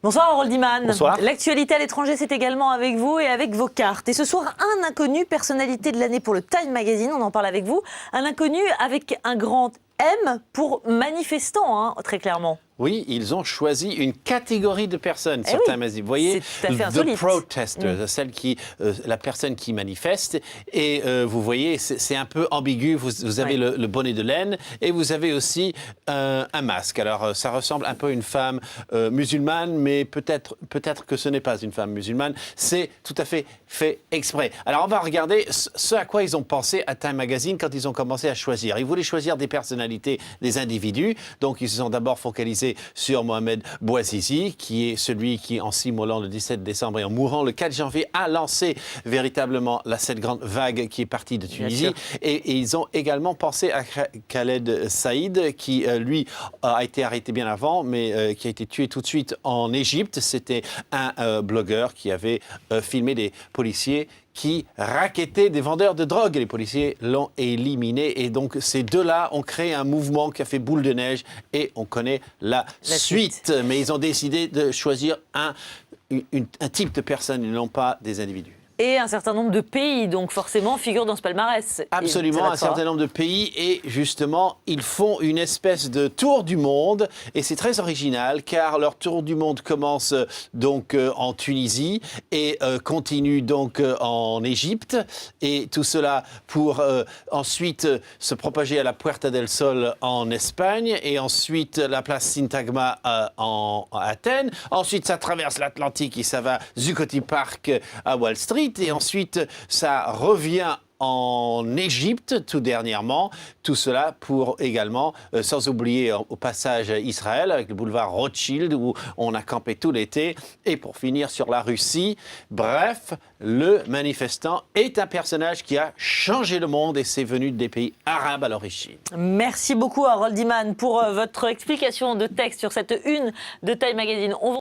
Bonsoir Harold Iman. Bonsoir. L'actualité à l'étranger, c'est également avec vous et avec vos cartes. Et ce soir, un inconnu, personnalité de l'année pour le Time Magazine, on en parle avec vous. Un inconnu avec un grand M pour manifestant, très clairement. Oui, ils ont choisi une catégorie de personnes sur Time Magazine. Vous voyez, c'est tout à fait insolite. the protester, la personne qui manifeste. Et vous voyez, c'est un peu ambigu. Vous avez le bonnet de laine et vous avez aussi un masque. Alors, ça ressemble un peu à une femme musulmane, mais peut-être que ce n'est pas une femme musulmane. C'est tout à fait exprès. Alors, on va regarder ce à quoi ils ont pensé à Time Magazine quand ils ont commencé à choisir. Ils voulaient choisir des personnalités, des individus. Donc, ils se sont d'abord focalisés sur Mohamed Bouazizi, qui est celui qui, en s'immolant le 17 décembre et en mourant le 4 janvier, a lancé véritablement cette grande vague qui est partie de Tunisie. Et ils ont également pensé à Khaled Saïd, qui, lui, a été arrêté bien avant, mais qui a été tué tout de suite en Égypte. C'était un blogueur qui avait filmé des policiers qui rackettaient des vendeurs de drogue. Les policiers l'ont éliminé. Et donc, ces deux-là ont créé un mouvement qui a fait boule de neige et on connaît la suite. Mais ils ont décidé de choisir un type de personne et non pas des individus. Et un certain nombre de pays, donc forcément, figurent dans ce palmarès. Absolument, un certain nombre de pays. Et justement, ils font une espèce de tour du monde. Et c'est très original, car leur tour du monde commence donc en Tunisie et continue donc en Égypte. Et tout cela pour ensuite se propager à la Puerta del Sol en Espagne. Et ensuite, la place Syntagma à Athènes. Ensuite, ça traverse l'Atlantique et ça va Zuccotti Park à Wall Street. Et ensuite, ça revient en Égypte, tout dernièrement. Tout cela pour également, sans oublier au passage Israël, avec le boulevard Rothschild, où on a campé tout l'été. Et pour finir sur la Russie. Bref, le manifestant est un personnage qui a changé le monde et c'est venu des pays arabes à l'origine. Merci beaucoup Harold Iman pour votre explication de texte sur cette une de Time Magazine.